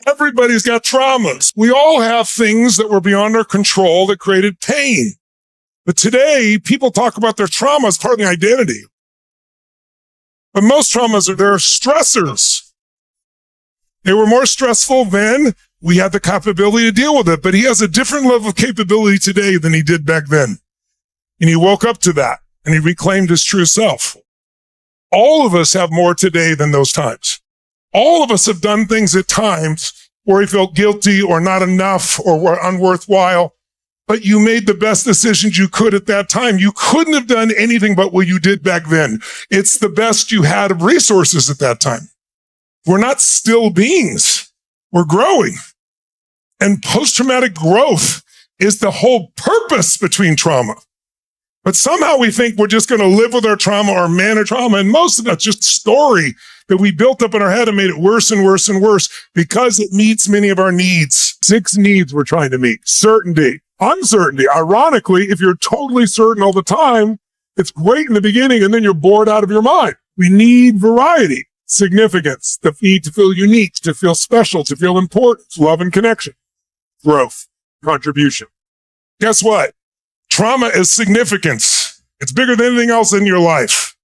Everybody's got traumas. We all have things that were beyond our control that created pain. But today, people talk about their trauma as part of the identity. But most traumas they're stressors. They were more stressful then. We had the capability to deal with it, but he has a different level of capability today than he did back then. And he woke up to that and he reclaimed his true self. All of us have more today than those times. All of us have done things at times where we felt guilty or not enough or were unworthwhile, but you made the best decisions you could at that time. You couldn't have done anything but what you did back then. It's the best you had of resources at that time. We're not still beings. We're growing. And post-traumatic growth is the whole purpose between trauma. But somehow we think we're just going to live with our trauma or manage trauma. And most of that's just story that we built up in our head and made it worse and worse and worse because it meets many of our needs. 6 needs we're trying to meet. Certainty, uncertainty. Ironically, if you're totally certain all the time, it's great in the beginning and then you're bored out of your mind. We need variety, significance, the need to feel unique, to feel special, to feel important, love and connection, growth, contribution. Guess what? Trauma is significance. It's bigger than anything else in your life.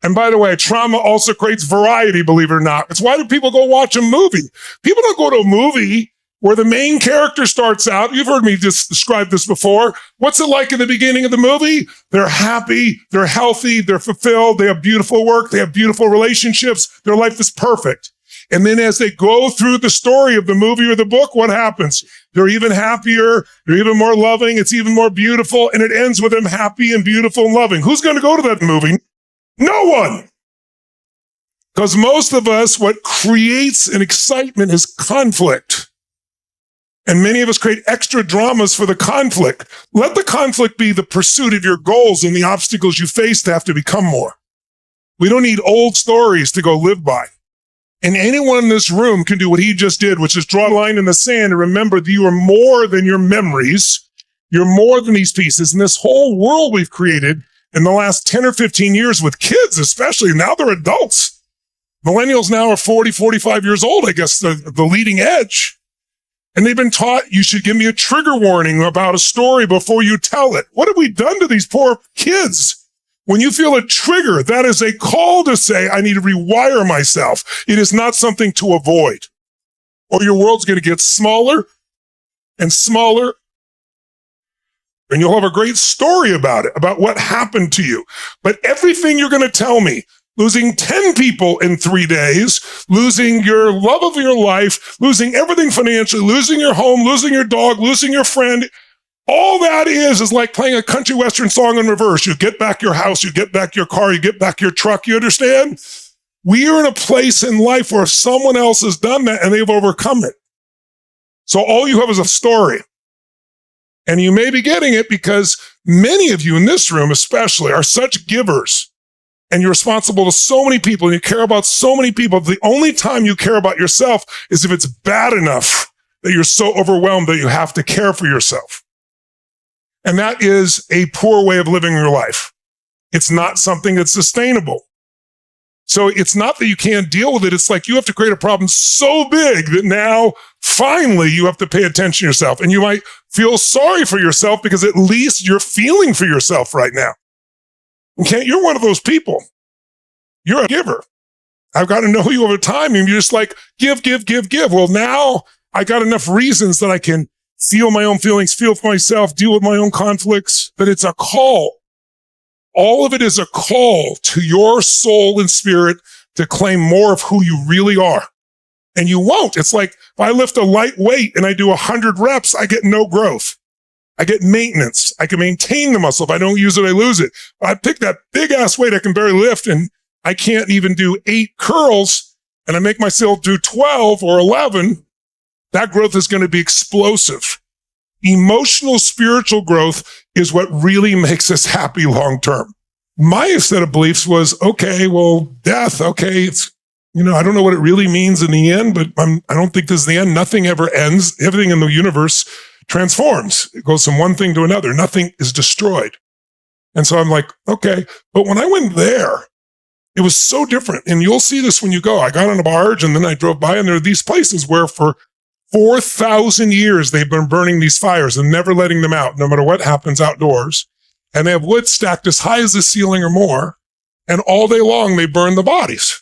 And by the way, trauma also creates variety, believe it or not. It's why do people go watch a movie? People don't go to a movie where the main character starts out. You've heard me just describe this before. What's it like in the beginning of the movie? They're happy, they're healthy, they're fulfilled, they have beautiful work, they have beautiful relationships, their life is perfect. And then as they go through the story of the movie or the book, what happens? They're even happier, they're even more loving, it's even more beautiful, and it ends with them happy and beautiful and loving. Who's going to go to that movie? No one. Because most of us, what creates an excitement is conflict. And many of us create extra dramas for the conflict. Let the conflict be the pursuit of your goals and the obstacles you face to have to become more. We don't need old stories to go live by. And anyone in this room can do what he just did, which is draw a line in the sand and remember that you are more than your memories. You're more than these pieces. And this whole world we've created in the last 10 or 15 years with kids, especially, now they're adults. Millennials now are 40, 45 years old, I guess, the leading edge. And they've been taught you should give me a trigger warning about a story before you tell it. What have we done to these poor kids? When you feel a trigger, that is a call to say, I need to rewire myself. It is not something to avoid. Or your world's going to get smaller and smaller. And you'll have a great story about it, about what happened to you. But everything you're going to tell me, losing 10 people in 3 days, losing your love of your life, losing everything financially, losing your home, losing your dog, losing your friend, all that is like playing a country western song in reverse. You get back your house, you get back your car, you get back your truck. You understand? We are in a place in life where someone else has done that and they've overcome it. So all you have is a story. And you may be getting it because many of you in this room especially are such givers. And you're responsible to so many people and you care about so many people. The only time you care about yourself is if it's bad enough that you're so overwhelmed that you have to care for yourself. And that is a poor way of living your life. It's not something that's sustainable. So it's not that you can't deal with it. It's like you have to create a problem so big that now finally you have to pay attention to yourself. And you might feel sorry for yourself because at least you're feeling for yourself right now. Okay, you're one of those people. You're a giver. I've got to know you over time. And you're just like, give. Well, now I got enough reasons that I can feel my own feelings, feel for myself, deal with my own conflicts, but it's a call. All of it is a call to your soul and spirit to claim more of who you really are. And you won't. It's like if I lift a light weight and I do 100 reps, I get no growth. I get maintenance. I can maintain the muscle. If I don't use it, I lose it. I pick that big ass weight I can barely lift and I can't even do 8 curls and I make myself do 12 or 11. That growth is going to be explosive. Emotional, spiritual growth is what really makes us happy long term. My set of beliefs was, okay, well, death, okay, it's, I don't know what it really means in the end, but I don't think this is the end. Nothing ever ends. Everything in the universe transforms. It goes from one thing to another. Nothing is destroyed. And so I'm like, okay. But when I went there, It was so different. And you'll see this when you go. I got on a barge and then I drove by, and there are these places where for 4,000 years they've been burning these fires and never letting them out, no matter what happens outdoors. And they have wood stacked as high as the ceiling or more. And all day long they burn the bodies.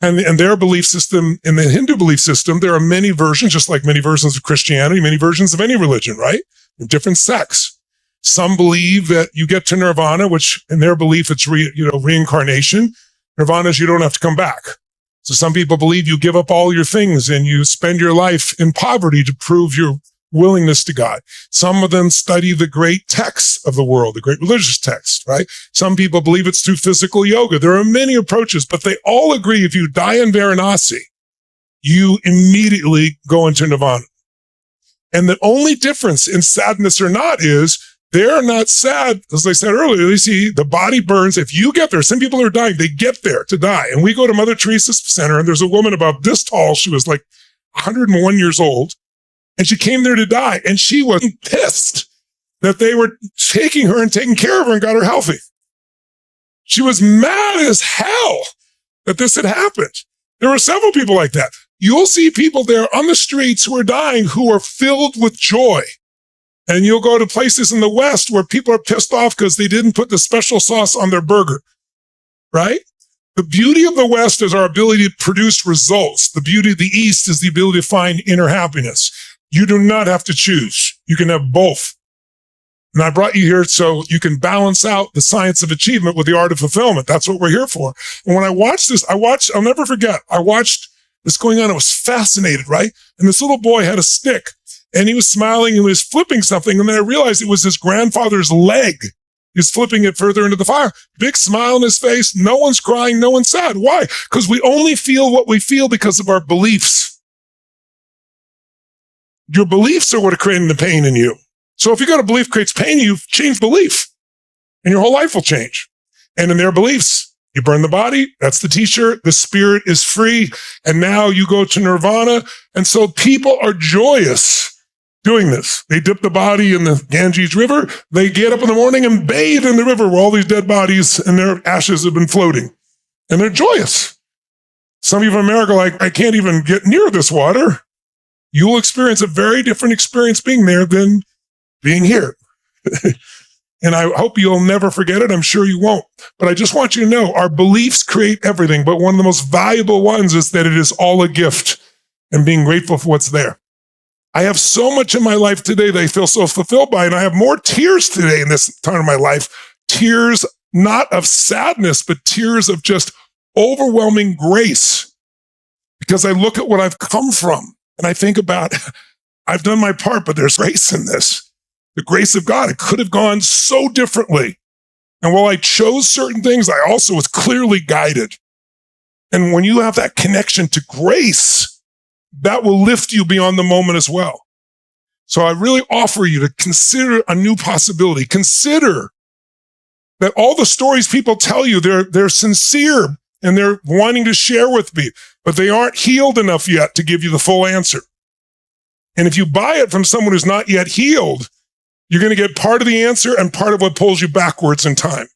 And in their belief system, in the Hindu belief system, there are many versions, just like many versions of Christianity, many versions of any religion, right? Different sects. Some believe that you get to nirvana, which in their belief, it's reincarnation. Nirvana is you don't have to come back. So some people believe you give up all your things and you spend your life in poverty to prove your willingness to God. Some of them study the great texts of the world, the great religious texts, right? Some people believe it's through physical yoga. There are many approaches, but they all agree if you die in Varanasi, you immediately go into nirvana. And the only difference in sadness or not is they're not sad. As I said earlier, they see the body burns. If you get there, some people are dying, they get there to die. And we go to Mother Teresa's center, and there's a woman about this tall. She was like 101 years old. And she came there to die, and she was pissed that they were taking her and taking care of her and got her healthy. She was mad as hell that this had happened. There were several people like that. You'll see people there on the streets who are dying who are filled with joy. And you'll go to places in the West where people are pissed off because they didn't put the special sauce on their burger, right? The beauty of the West is our ability to produce results. The beauty of the East is the ability to find inner happiness. You do not have to choose. You can have both. And I brought you here so you can balance out the science of achievement with the art of fulfillment. That's what we're here for. And when I watched this, I'll never forget, I watched this going on. I was fascinated, right? And this little boy had a stick and he was smiling and he was flipping something. And then I realized it was his grandfather's leg. He's flipping it further into the fire. Big smile on his face. No one's crying. No one's sad. Why? Because we only feel what we feel because of our beliefs. Your beliefs are what are creating the pain in you. So if you got a belief creates pain, you've changed belief and your whole life will change. And in their beliefs, you burn the body. That's the t-shirt. The spirit is free. And now you go to nirvana. And so people are joyous doing this. They dip the body in the Ganges River. They get up in the morning and bathe in the river where all these dead bodies and their ashes have been floating. And they're joyous. Some people in America are like, I can't even get near this water. You'll experience a very different experience being there than being here. And I hope you'll never forget it. I'm sure you won't. But I just want you to know our beliefs create everything. But one of the most valuable ones is that it is all a gift and being grateful for what's there. I have so much in my life today that I feel so fulfilled by, and I have more tears today in this time of my life. Tears not of sadness, but tears of just overwhelming grace. Because I look at what I've come from. And I think about, I've done my part, but there's grace in this. The grace of God. It could have gone so differently. And while I chose certain things, I also was clearly guided. And when you have that connection to grace, that will lift you beyond the moment as well. So I really offer you to consider a new possibility. Consider that all the stories people tell you, they're sincere and they're wanting to share with me, but they aren't healed enough yet to give you the full answer. And if you buy it from someone who's not yet healed, you're going to get part of the answer and part of what pulls you backwards in time.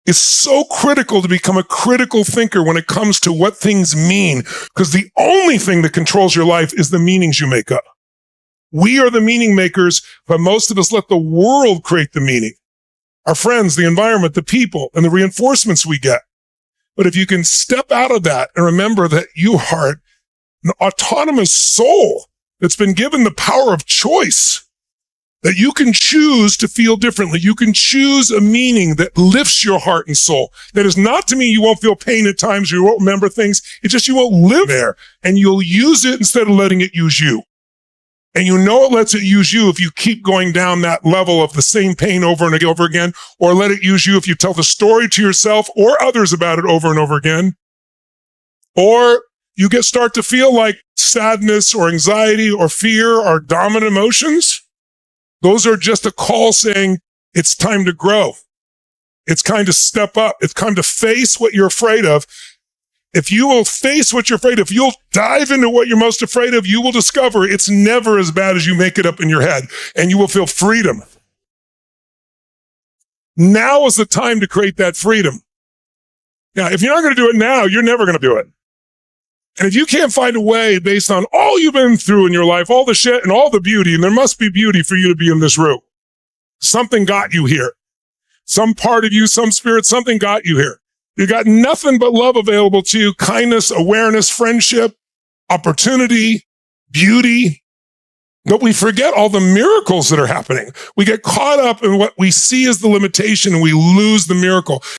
It's so critical to become a critical thinker when it comes to what things mean, because the only thing that controls your life is the meanings you make up. We are the meaning makers, but most of us let the world create the meaning. Our friends, the environment, the people, and the reinforcements we get. But if you can step out of that and remember that you are an autonomous soul that's been given the power of choice, that you can choose to feel differently. You can choose a meaning that lifts your heart and soul. That is not to mean you won't feel pain at times, you won't remember things. It's just you won't live there, and you'll use it instead of letting it use you. And you know it lets it use you if you keep going down that level of the same pain over and over again, or let it use you if you tell the story to yourself or others about it over and over again. Or you start to feel like sadness or anxiety or fear are dominant emotions. Those are just a call saying it's time to grow. It's time to step up. It's time to face what you're afraid of. If you will face what you're afraid of, you'll dive into what you're most afraid of, you will discover it's never as bad as you make it up in your head, and you will feel freedom. Now is the time to create that freedom. Yeah, if you're not going to do it now, you're never going to do it. And if you can't find a way based on all you've been through in your life, all the shit and all the beauty, and there must be beauty for you to be in this room. Something got you here. Some part of you, some spirit, something got you here. You got nothing but love available to you, kindness, awareness, friendship, opportunity, beauty. But we forget all the miracles that are happening. We get caught up in what we see as the limitation and we lose the miracle.